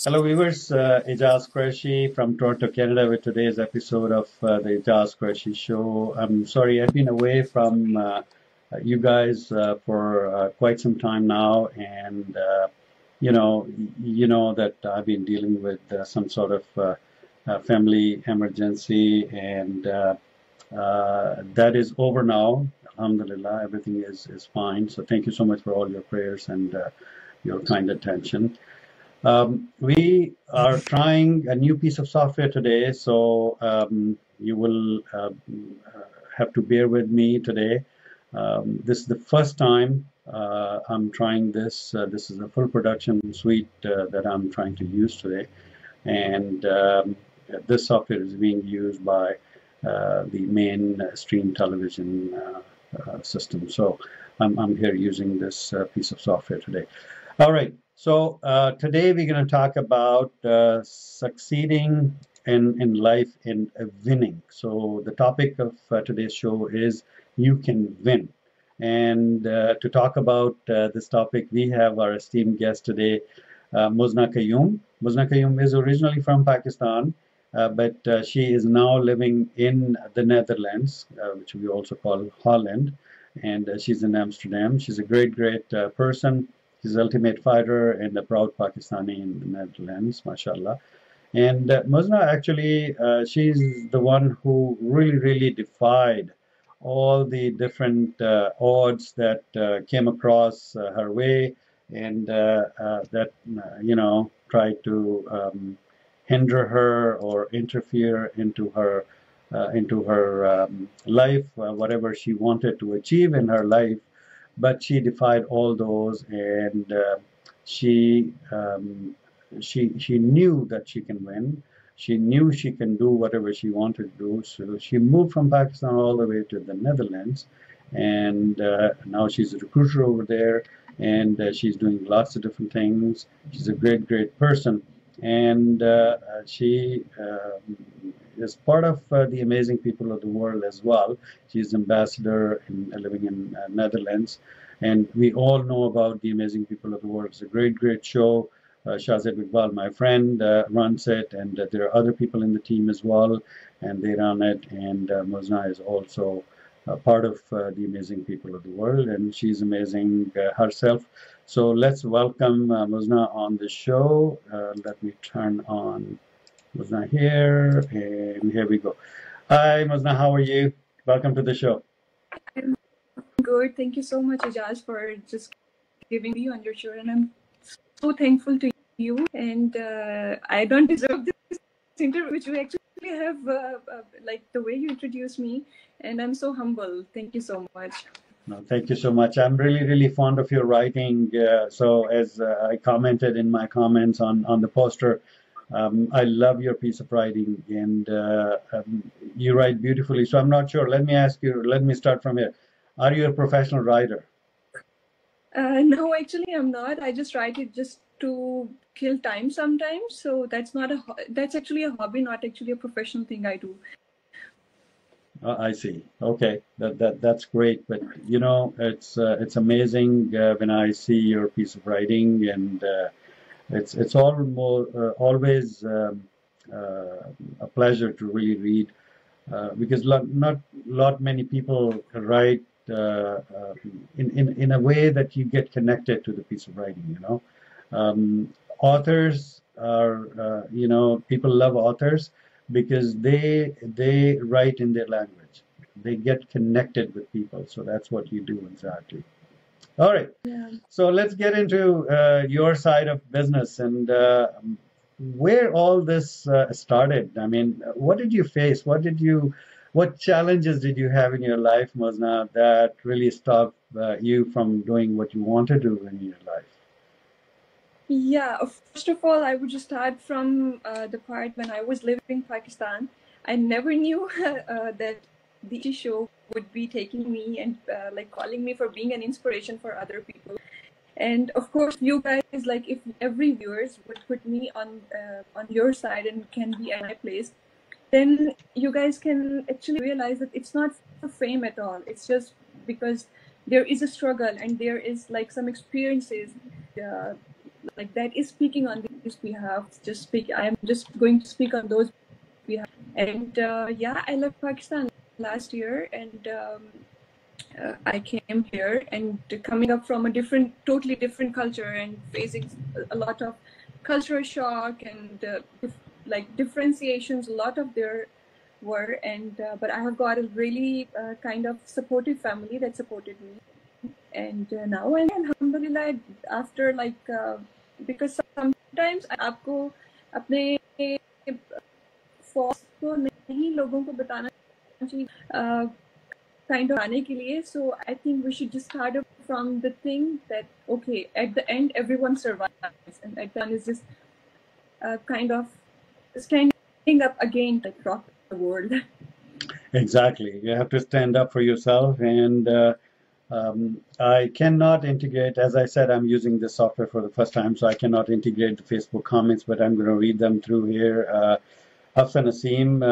Hello, viewers. Aijaz Qureshi from Toronto, Canada, with today's episode of the Aijaz Qureshi Show. I'm sorry, I've been away from you guys for quite some time now, and you know that I've been dealing with some sort of family emergency, and that is over now. Alhamdulillah, everything is fine. So thank you so much for all your prayers and your kind attention. We are trying a new piece of software today, so you will have to bear with me today. This is the first time I'm trying this. This is a full production suite that I'm trying to use today, and this software is being used by the mainstream television system. So I'm here using this piece of software today. All right. So today we're going to talk about succeeding in life and winning. So the topic of today's show is you can win. And to talk about this topic, we have our esteemed guest today, Muzna Qayyum. Muzna Qayyum is originally from Pakistan, but she is now living in the Netherlands, which we also call Holland. And she's in Amsterdam. She's a great person. She's an ultimate fighter and a proud Pakistani in the Netherlands, mashallah. And Muzna, actually, she's the one who really defied all the different odds that came across her way, and that, tried to hinder her or interfere into her life, whatever she wanted to achieve in her life. But she defied all those, and she knew that she can win. She knew she can do whatever she wanted to do. So she moved from Pakistan all the way to the Netherlands, and now she's a recruiter over there, and she's doing lots of different things. She's a great person, and she is part of the amazing people of the world as well. She's ambassador in living in Netherlands, and we all know about the amazing people of the world. It's a great show. Shahzad Iqbal, my friend, runs it, and there are other people in the team as well, and they run it. And Muzna is also part of the amazing people of the world, and she's amazing herself. So let's welcome Muzna on the show. Let me turn on Muzna here, and here we go. Hi, Muzna, how are you? Welcome to the show. I'm good. Thank you so much, Aijaz, for just giving me on your show, and I'm so thankful to you. And I don't deserve this interview, which you actually have, like the way you introduced me, and I'm so humble. Thank you so much. No, thank you so much. I'm really fond of your writing. So as I commented in my comments on the poster, I love your piece of writing, and you write beautifully. So I'm not sure. Let me ask you. Let me start from here. Are you a professional writer? No, actually, I'm not. I just write it just to kill time sometimes. So that's actually a hobby, not actually a professional thing I do. I see. Okay, that's great. But you know, it's amazing when I see your piece of writing, and it's always a pleasure to really read, because not many people write in a way that you get connected to the piece of writing. Authors are, people love authors because they write in their language. They get connected with people. So that's what you do exactly. All right. Yeah. So let's get into your side of business and where all this started. I mean, what did you face? What challenges did you have in your life, Muzna, that really stopped you from doing what you want to do in your life? Yeah, first of all, I would just start from the part when I was living in Pakistan. I never knew that the show would be taking me and like calling me for being an inspiration for other people. And of course, you guys, like if every viewers would put me on your side and can be at my place, then you guys can actually realize that it's not for fame at all. It's just because there is a struggle and there is like some experiences like that is speaking on these behalf. I am just going to speak on those behalf. And yeah, I left Pakistan last year, and I came here, and coming up from a totally different culture, and facing a lot of cultural shock and like differentiations. A lot of there were, and but I have got a really kind of supportive family that supported me, and now I'm alhamdulillah, after like because sometimes आपको अपने false को नहीं लोगों को बताना चाहिए kind of आने के लिए. So I think we should just start from the thing that okay, at the end everyone survives, and at the end is just kind of standing up again to rock the world. Exactly. You have to stand up for yourself. And I cannot integrate, as I said, I'm using this software for the first time, so I cannot integrate the Facebook comments, but I'm going to read them through here. Hafsa Naseem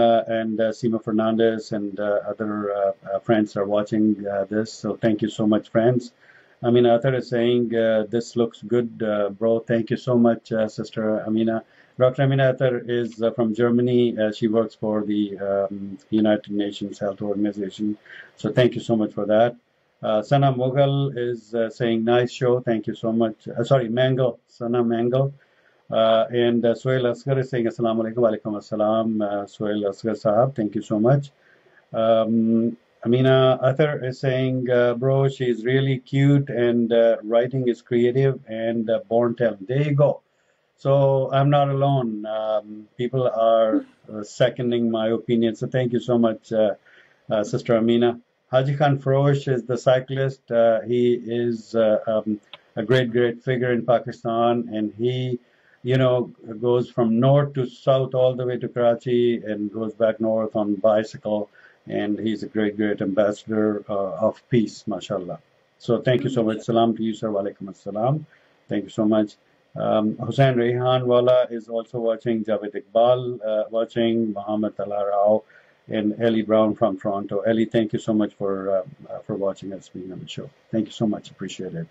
and Seema Fernandez and other friends are watching this, so thank you so much, friends. Amina Athar is saying, this looks good, bro. Thank you so much, Sister Amina. Dr. Amina Athar is from Germany. She works for the United Nations Health Organization. So thank you so much for that. Sana Mughal is saying, nice show. Thank you so much. Sorry, Mangal. Sana Mangal. And Suhail Asghar is saying, Assalamu alaikum, wa alaikum assalam. Suhail Asghar Sahab, thank you so much. Amina Athar is saying, bro, she's really cute and writing is creative and born talent. There you go. So I'm not alone. People are seconding my opinion. So thank you so much, Sister Amina. Haji Khan Frosh is the cyclist. He is a great figure in Pakistan, and he, goes from north to south all the way to Karachi and goes back north on bicycle. And he's a great ambassador of peace, mashallah. So thank you so much. Salam to you, sir. Wa alaikum assalam. Thank you so much. Hussain Rehan Wala is also watching. Javed Iqbal watching. Muhammad Talha Rao and Ellie Brown from Toronto. Ellie, thank you so much for watching us being on the show. Thank you so much. Appreciate it.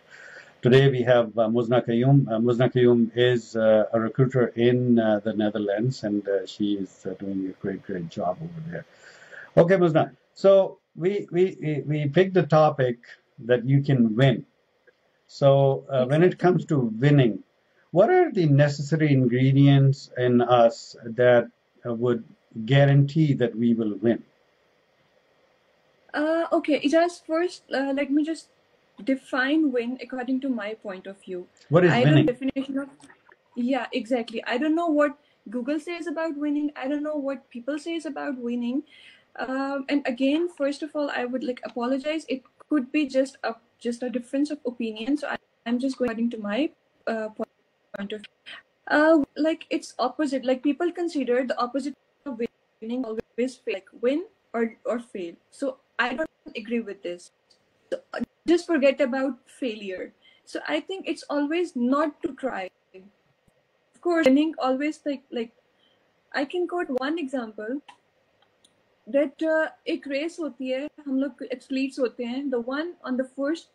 Today we have Muzna Qayyum. Muzna Qayyum is a recruiter in the Netherlands, and she is doing a great job over there. Okay, Muzna. So we picked the topic that you can win. So when it comes to winning, what are the necessary ingredients in us that would guarantee that we will win? Okay, Ijaz, first let me just define win according to my point of view. What is winning? Definition of, yeah, exactly. I don't know what Google says about winning. I don't know what people says about winning. And again, first of all, I would apologize. It could be just a difference of opinion. So I'm just going according to my point of view. It's opposite. Like people consider the opposite of winning always fail. Like win or fail. So I don't agree with this. So just forget about failure. So I think it's always not to try. Of course, winning always like I can quote one example. That एक race होती है, हम लोग athletes होते हैं. The one on the first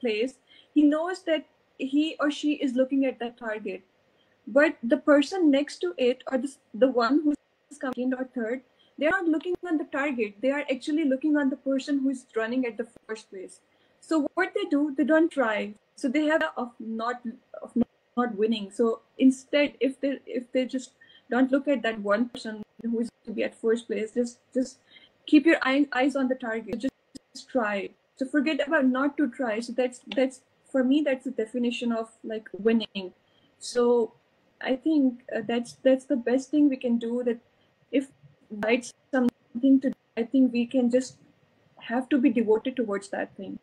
place, he knows that he or she is looking at that target, but the person next to it, or the one who's coming or third, they are not looking on the target. They are actually looking on the person who is running at the first place. So what they do, they don't try. So they have of not winning. So instead, if they just don't look at that one person who is to be at first place, just keep your eyes on the target. Just try. So forget about not to try. So that's for me, that's the definition of like winning. So I think that's the best thing we can do. That if write something to, I think we can just have to be devoted towards that thing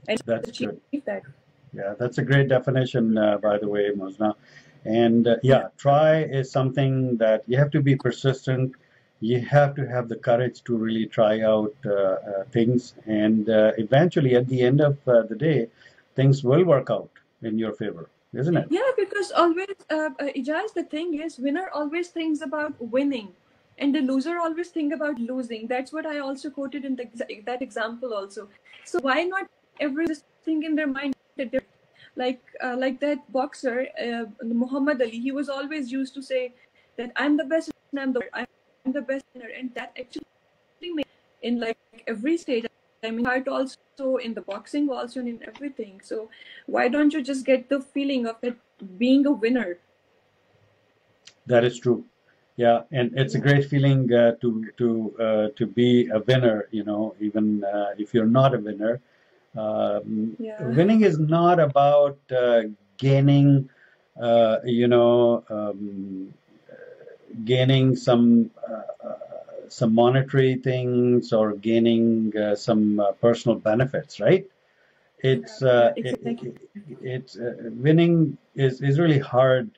and achieve that. Yeah, that's a great definition, by the way, Muzna. And yeah, try is something that you have to be persistent. You have to have the courage to really try out things. And eventually, at the end of the day, things will work out in your favor, isn't it? Yeah, because always, Ijaz, the thing is, winner always thinks about winning. And the loser always think about losing. That's what I also quoted in that example also. So why not every thing in their mind that like that boxer, Muhammad Ali. He was always used to say that I'm the best and I'm the best winner, and that actually made in like every stage. I mean, art also, in the boxing also, and in everything. So why don't you just get the feeling of that being a winner? That is true. Yeah, and it's a great feeling to be a winner. You know, even if you're not a winner, Yeah, winning is not about gaining, gaining some monetary things or gaining some personal benefits, right? It's yeah, exactly. winning is really hard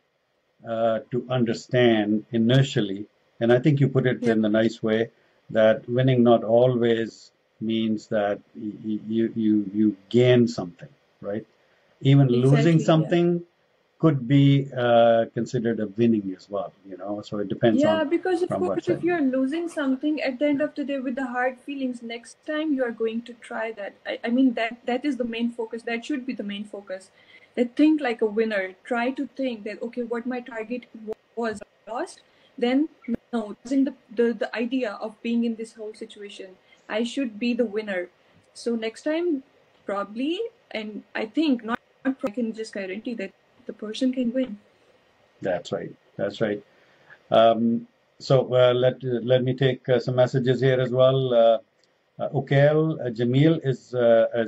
to understand initially, and I think you put it Yeah, in a nice way that winning not always means that you gain something, right? Even losing exactly. Yeah. something could be considered a winning as well, you know. So it depends on Yeah, because of from what course, if side. you're losing something at the end of the day with the hard feelings, next time you are going to try that. I mean, that is the main focus. That should be the main focus. That think like a winner. Try to think that, okay, what my target was lost. Then no, losing the idea of being in this whole situation. I should be the winner. So next time, probably, and I think not probably, I can just guarantee that the person can win. That's right. That's right. Um, let me take some messages here as well. Ukail Jamil is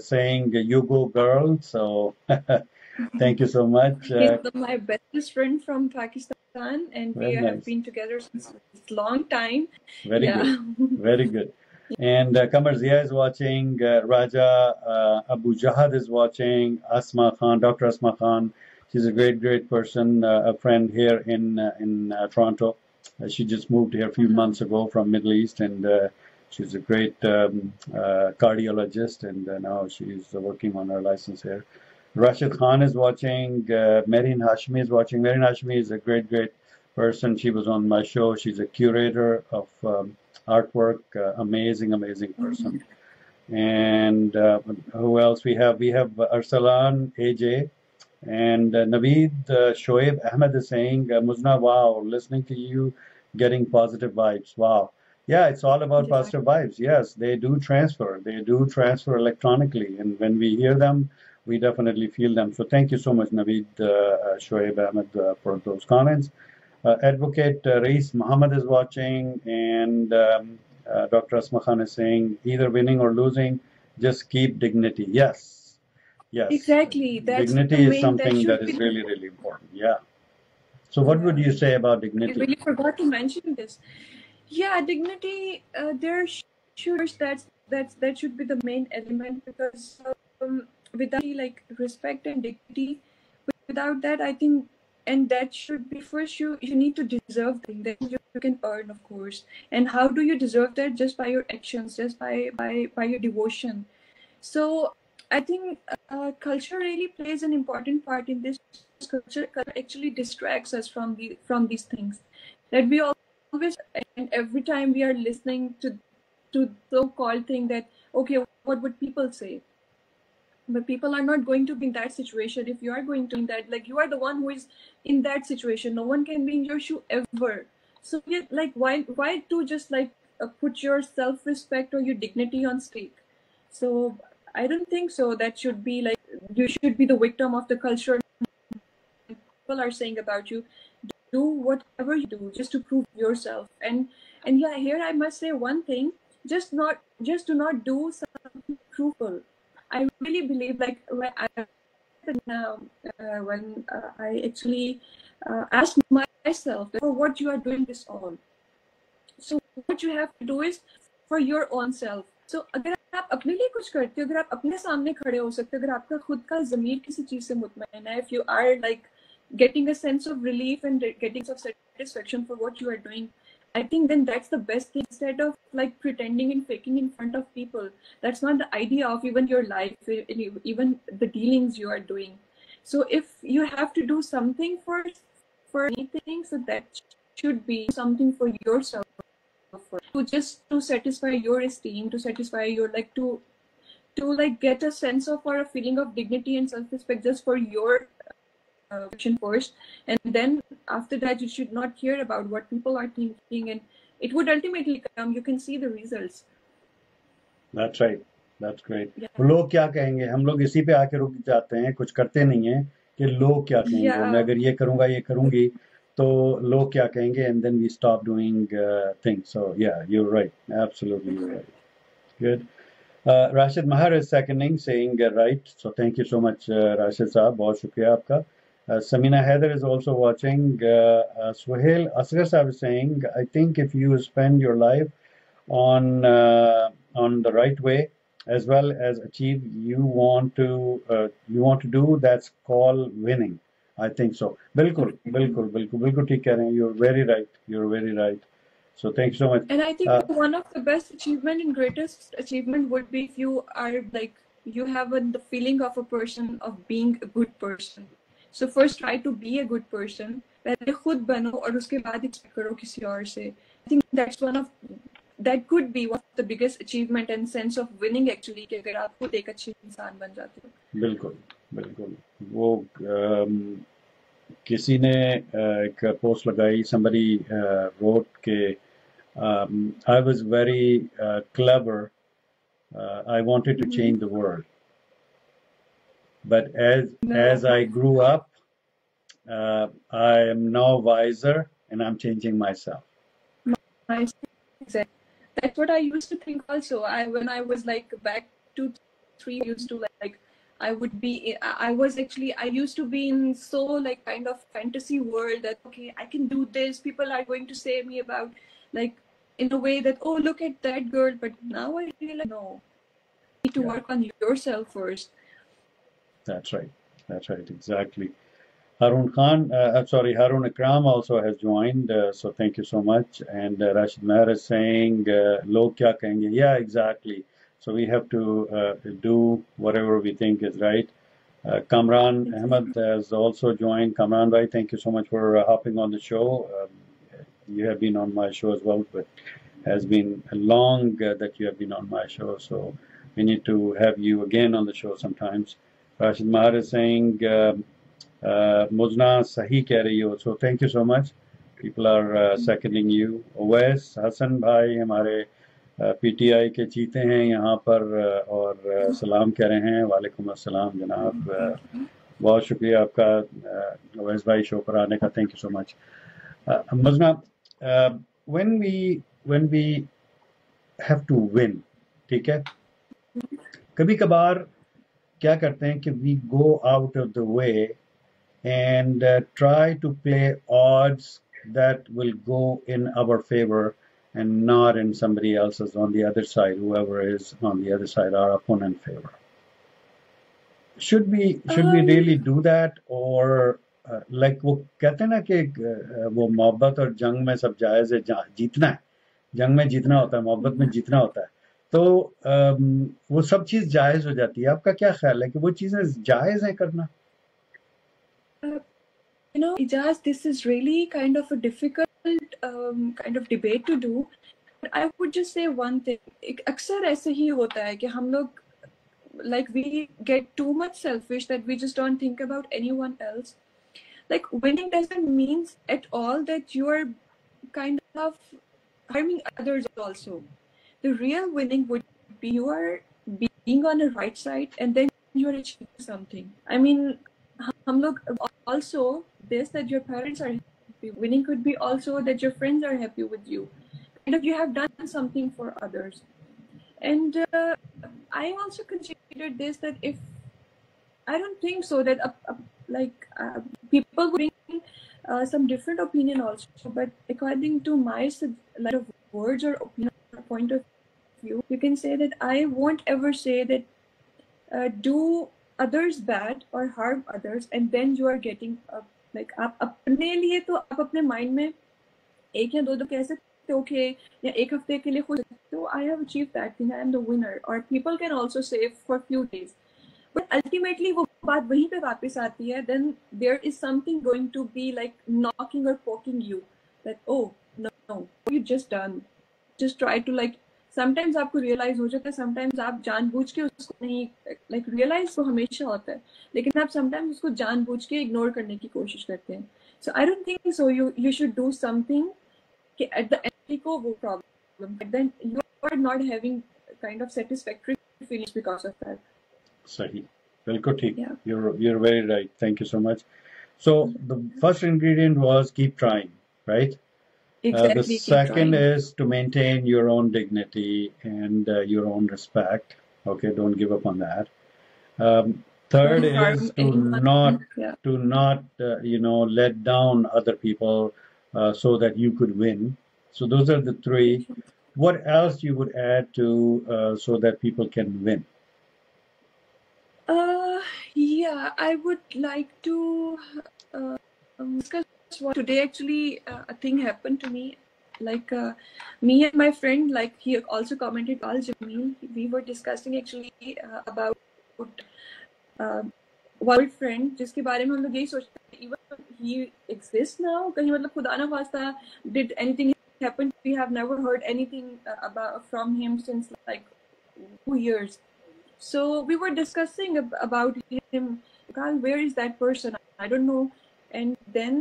saying, "You go, girl." So thank you so much. He's my bestest friend from Pakistan, and we Very have nice. been together since a long time. Very good. Yeah. Very good. And Kamar Zia is watching. Raja Abu Jahad is watching. Asma Khan, Dr. Asma Khan. She's a great person, a friend here in Toronto. She just moved here a few months ago from Middle East, and she's a great cardiologist, and now she's working on her license here. Rashid Khan is watching. Merin Hashmi is watching. Merin Hashmi is a great person. She was on my show. She's a curator of artwork. Amazing person. And who else we have? We have Arsalan, AJ, and Naveed Shoaib Ahmed is saying, Muzna, wow, listening to you, getting positive vibes. Wow. Yeah, it's all about Yeah. positive vibes. Yes, they do transfer. They do transfer electronically. And when we hear them, we definitely feel them. So thank you so much, Naveed Shoaib Ahmed, for those comments. Advocate Reis Muhammad is watching, and Dr. Asma Khan is saying, either winning or losing, just keep dignity. Yes, yes. Exactly. That's the Dignity is main. That something that should be is the. really important. Yeah. So, what would Yeah. you say about I dignity? really forgot to mention this. Yeah, dignity. There should that should be the main element, because without like respect and dignity, without that, I think, and that should be first. You need to deserve the thing that you can earn, of course. And how do you deserve that? Just by your actions, just by your devotion. So I think culture really plays an important part in this. Culture actually distracts us from these things that we always, and every time we are listening to so-called thing that, okay, what would people say? But people are not going to be in that situation. If you are going to in that, like, you are the one who is in that situation. No one can be in your shoe ever. So yeah, like, why to just like put your self-respect or your dignity on stake? So I don't think so. That should be like, you should be the victim of the culture people are saying about you. Do whatever you do just to prove yourself. And yeah, here I must say one thing: just do not do something truthful. I really believe, like, when I actually asked myself for what you are doing this all. So what you have to do is for your own self. So अगर आप अपने लिए कुछ करते हो, अगर आप अपने सामने खड़े हो सकते हो, अगर आपका खुद का ज़मीर किसी चीज़ से मुतमईन है, if you are like getting a sense of relief and getting some satisfaction for what you are doing, I think then that's the best thing, instead of like pretending and faking in front of people. That's not the idea of even your life, even the dealings you are doing. So if you have to do something for anything, so that should be something for yourself, to just to satisfy your esteem, to satisfy your, like, to to like get a sense of or a feeling of dignity and self-respect just for your action first, and then after that you should not care about what people are thinking, and it would ultimately come. You can see the results. That's right. That's great. Yeah. वो लोग क्या कहेंगे, हम लोग इसी पे आके रुक जाते हैं, कुछ करते नहीं हैं कि लोग क्या कहेंगे, मैं Yeah. अगर ये करूंगा ये करूंगी तो लोग क्या कहेंगे, and then we stop doing things. So yeah, you're right, absolutely you're right. Good. Rashid Mahar is seconding, saying right. So thank you so much, Rashid साहब, बहुत शुक्रिया आपका. Samina Haider is also watching. Suhail Asghar साहब is saying, I think if you spend your life on the right way as well as achieve you want to do, that's called winning. I think so. बिल्कुल बिल्कुल बिल्कुल बिल्कुल ठीक कह रहे हैं. You're very right. You're very right. So thank you so much. And I think one of the best achievement and greatest achievement would be if you are like you have the feeling of a person of being a good person. So first try to be a good person. पहले खुद बनो और उसके बाद expect करो किसी और से. I think that could be one of the biggest achievement and sense of winning actually, कि अगर आप खुद एक अच्छे इंसान बन जाते हो. बिल्कुल बिल्कुल. वो किसी ने एक पोस्ट लगाई, somebody wrote के I was very clever. I wanted to change the world, but as I grew up, I am now wiser and I'm changing myself. Exactly. That's what I used to think also. When I was like back 2-3 used to like I used to be in so like kind of fantasy world that okay, I can do this, people are going to say me about like in a way that oh, look at that girl, but now I realize no, you need to work on yourself first. That's right, exactly. Harun Ikram also has joined, so thank you so much. And Rashid Meher is saying, log kya kahenge? Yeah, exactly. So we have to do whatever we think is right. Kamran Ahmed has also joined. Kamran bhai, thank you so much for hopping on the show. You have been on my show as well, but has been long that you have been on my show, so we need to have you again on the show sometimes. Rashid Meher is saying, Muzna sahi keh rahi ho, so thank you so much. People are seconding you. Owais Hassan bhai हमारे PTI के चीते हैं यहाँ पर और सलाम कह रहे हैं. वालेकुम अस्सलाम जनाब, बहुत शुक्रिया आपका ओवैस भाई शो पर आने का. Thank you so much. Muzna, when we have to win, ठीक है, कभी कभार क्या करते हैं कि we go out of the way and try to play odds that will go in our favor and not in somebody else's on the other side, whoever is on the other side, our opponent favor. Should we really do that, or like वो कहते हैं ना कि वो मोहब्बत और जंग में सब जायज है, जीतना है, जंग में जीतना होता है, मोहब्बत में जीतना होता है, तो वो सब चीज जायज हो जाती है. आपका क्या ख्याल है कि वो चीजें जायज हैं करना? Aijaz, this is really kind of a difficult kind of debate to do. But I would just say one thing. अक्सर ऐसे ही होता है कि हम लोग like we get too much selfish that we just don't think about anyone else. Like winning doesn't mean at all that you are kind of harming others also. The real winning would be you are being on the right side and then you are achieving something. I mean, हम लोग also this that your parents are happy. Winning could be also that your friends are happy with you. Kind of you have done something for others. And I also considered this that if I don't think so that people bring some different opinion also, but according to my like of words or opinion or point of view, you can say that I won't ever say that do others bad or harm others and then you are getting like आप अपने लिए तो आप अपने mind में एक या दो कह सकते हो कि या एक हफ्ते के लिए खुश तो I have achieved that thing, I am the winner, or people can also say for few days, but ultimately वो बात वहीं पे वापस आती है. Then there is something going to be like knocking or poking you that oh no, what you just done, just try to like sometimes आपको realise हो जाता है, समटाइम्स आप जानबूझ के उसको नहीं, लाइक रियलाइज तो हमेशा होता है, लेकिन आप समटाइम्स उसको जानबूझ के इग्नोर करने की कोशिश करते हैं. So I don't think so you should do something कि एट द एंड को वो problem, but then you are not having kind of satisfactory feelings because of that. Sahi. बिल्कुल ठीक. Yeah, You're very right. Thank you so much. So the first ingredient was keep trying, right? The exactly, keep second trying. is to maintain your own dignity and your own respect. Okay, don't give up on that. Third Don't is harm to anyone. Yeah. not let down other people so that you could win. So those are the three. What else you would add to so that people can win? Yeah, I would like to discuss what today actually a thing happened to me. Like me and my friend, like he also commented all me. We were discussing actually about one friend जिसके बारे में हम लोग यही सोचते हैं, even he exists now. कहीं मतलब खुदा ना खास्ता did anything happen? We have never heard anything about from him since like 2 years. So we were discussing about him. God, where is that person? I don't know. And then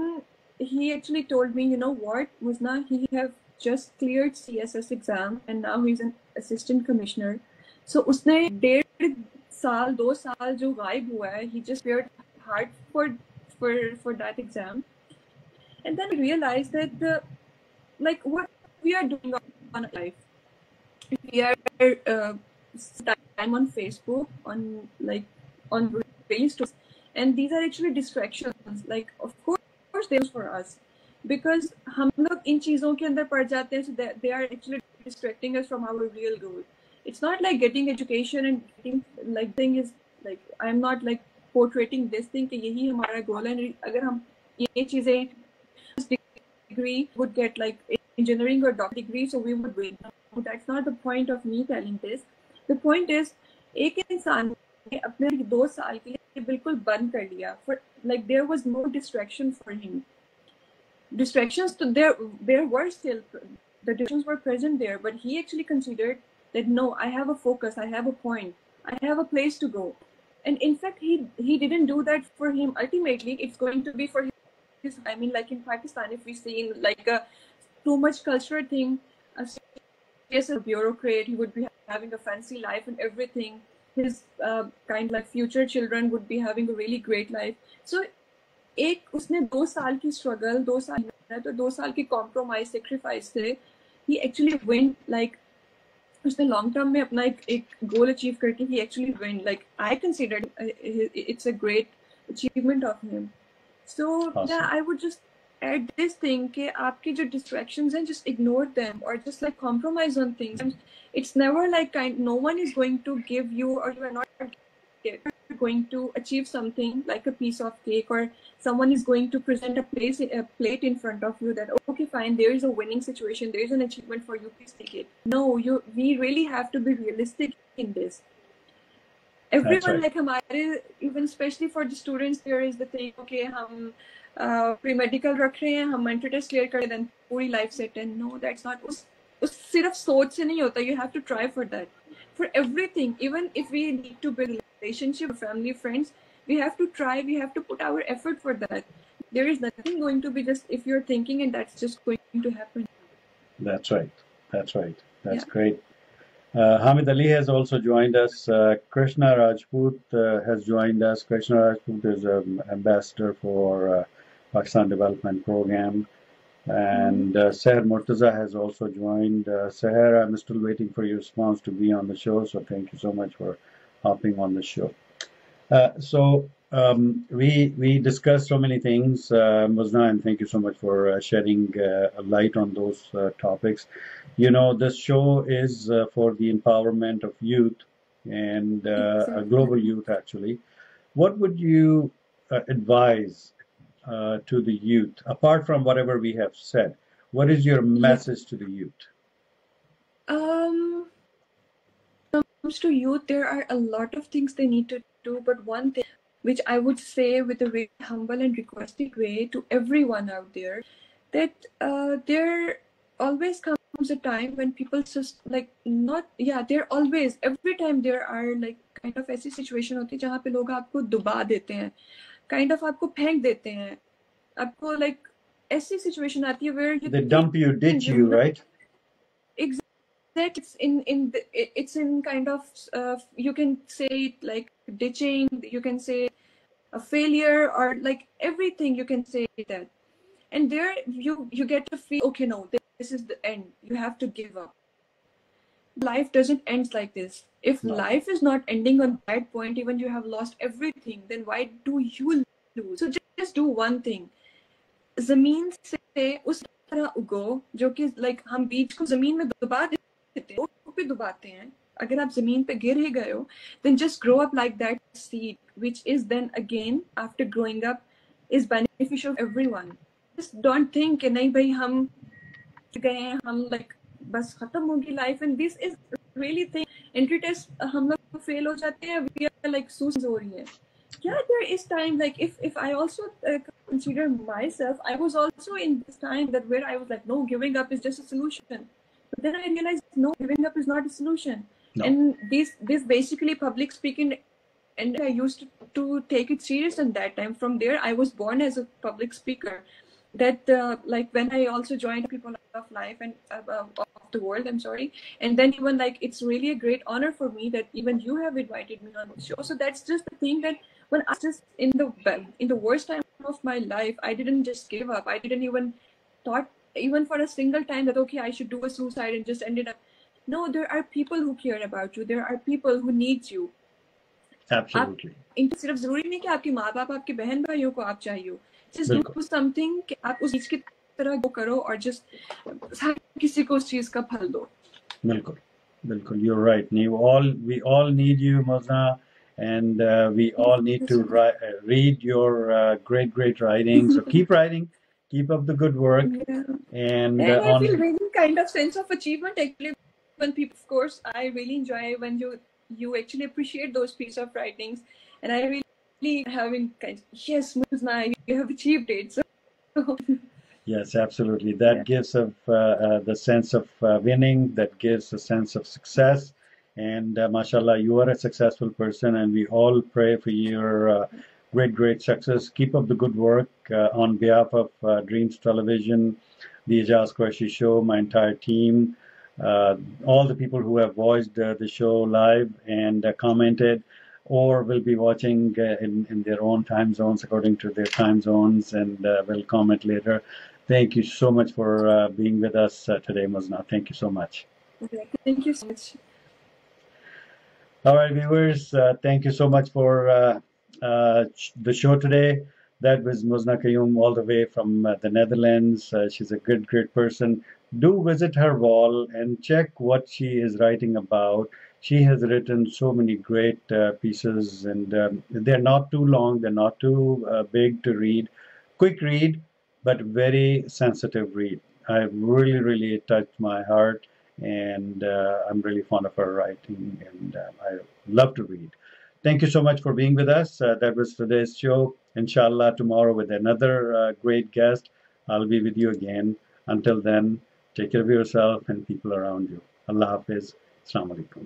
he actually told me, you know what, Muzna, he have just cleared CSS exam and now he's an assistant commissioner. So उसने 1.5 साल 2 साल जो गायब हुआ है, he just prepared hard for that exam. And then I realized that like what we are doing on life, we are time on Facebook, on like on reels, and these are actually distractions. Like of course they are for us because हम लोग इन चीजों के अंदर पड़ जाते हैं, so they are actually distracting us from our real goal. It's not like getting education and getting like thing is like I'm not like portraying this thing कि यही हमारा goal है. अगर हम ये चीजें degree would get like engineering or doctor degree, so we would win. No, that's not the point of me telling this. The point is, एक इंसान ने अपने 2 साल के लिए बिल्कुल बंद कर लिया. For like there was no distraction for him. Distractions to there were still, the distractions were present there, but he actually considered that no, I have a focus, I have a point, I have a place to go. And in fact, he didn't do that for him. Ultimately, it's going to be for him. I mean, like in Pakistan, if we see in like a too much cultural thing, as a bureaucrat, he would be having a fancy life and everything. His kind like future children would be having a really great life. So, एक उसने 2 साल की struggle, 2 साल मेहनत और 2 साल की compromise, sacrifice से, he actually win like उसने long term में अपना एक goal achieve करके he actually win. Like I considered it's a great achievement of him. So Awesome. yeah, I would just add this thing कि आपके जो distractions हैं, just ignore them or just like compromise on things. It's never like no one is going to give you, or you are not going to achieve something like a piece of cake, or someone is going to present a plate in front of you that okay fine, there is a winning situation, there is an achievement for you, please take it. No, we really have to be realistic in this. Everyone, like हमारे, even especially for the students, there is the thing, okay हम pre-medical रख रहे हैं, हम mental test clear करें, then पूरी life set है. No, that's not. उस सिर्फ सोच से नहीं होता. You have to try for that. For everything, even if we need to build relationship, family, friends, we have to try. We have to put our effort for that. There is nothing going to be just if you're thinking and that's just going to happen. That's right. That's right. That's great. Hamid Ali has also joined us. Krishna Rajput has joined us. Krishna Rajput is an ambassador for Pakistan Development Program. And Seher Murtaza has also joined. Seher, I'm still waiting for your response to be on the show, so thank you so much for hopping on the show. We discussed so many things, Muzna, and thank you so much for shedding a light on those topics. You know, this show is for the empowerment of youth and global youth, actually. What would you advise to the youth, apart from whatever we have said? What is your message to the youth? When it comes to youth, there are a lot of things they need to do, but one thing which I would say with a very humble and requested way to everyone out there, that there always comes comes a time when people just like not, yeah, they're always, every time there are like kind of ऐसी situation होती है जहाँ पे लोग आपको डुबा देते हैं, kind of आपको फेंक देते हैं, आपको like ऐसी situation आती है where you They dump you, ditch you, right? exactly, it's in kind of you can say it like ditching, you can say a failure, or like everything you can say that. And there you get to feel, okay, no, this is the end, you have to give up. Life doesn't end like this. If No. life is not ending on that point, even you have lost everything, then why do you lose? So just do one thing. जमीन से उस तरह उगो जो कि like हम बीज को जमीन में दबा देते हैं, पे दबाते हैं, अगर आप जमीन पे गिर ही गए हो, then just grow up like that seed, which is then again after growing up is beneficial for everyone. Just don't think कि नहीं भाई हम गए हैं, हम like बस खत्म होगी life, and this is really thing. Entry test हम लोग फेल हो जाते हैं, we are like suicide हो रही है. Yeah, there is time, like if I also consider myself, I was also in this time that where I was like, no, giving up is just a solution. But then I realized, no, giving up is not a solution. No. And this basically public speaking, and I used to take it serious in that time. From there, I was born as a public speaker. That like when I also joined People of Life and of the World, I'm sorry, and then even like it's really a great honor for me that even you have invited me on the show. So that's just the thing, that when I was just in the worst time of my life, I didn't just give up. I didn't even thought even for a single time that okay, I should do a suicide and just ended up. No, there are people who care about you. There are people who need you. Absolutely. इनको सिर्फ जरूरी नहीं कि आपके माँ बाप, आपके बहन भाइयों को आप चाहिए. Just do something कि आप उस चीज की तरह वो करो और just हर किसी को उस चीज का फल दो. बिल्कुल, बिल्कुल. You're right. We all need you, Muzna, and we all need to read your great writing. So keep writing, keep up the good work, Yeah. and I feel really kind of sense of achievement actually when people, of course, I really enjoy when you actually appreciate those pieces of writings, and I really having kind of, yes, Muzna, you have achieved it. So yes, absolutely. That gives the sense of winning, that gives a sense of success. And mashallah, you are a successful person, and we all pray for your great success. Keep up the good work on behalf of Dreams Television, the Aijaz Qureshi Show, my entire team, all the people who have voiced the show live and commented, or will be watching in their own time zones according to their time zones, and will comment later. Thank you so much for being with us today, Muzna. Thank you so much. Okay, thank you so much. All right, viewers, thank you so much for the show today. That was Muzna Qayyum all the way from the Netherlands. She's a great person. Do visit her wall and check what she is writing about. She has written so many great pieces, and they're not too long, they're not too big to read. Quick read, but very sensitive read. I really touched my heart, and I'm really fond of her writing, and I love to read. Thank you so much for being with us. That was today's show. Inshallah, tomorrow with another great guest. I'll be with you again. Until then, take care of yourself and people around you. Allah Hafiz. Assalamu alaikum.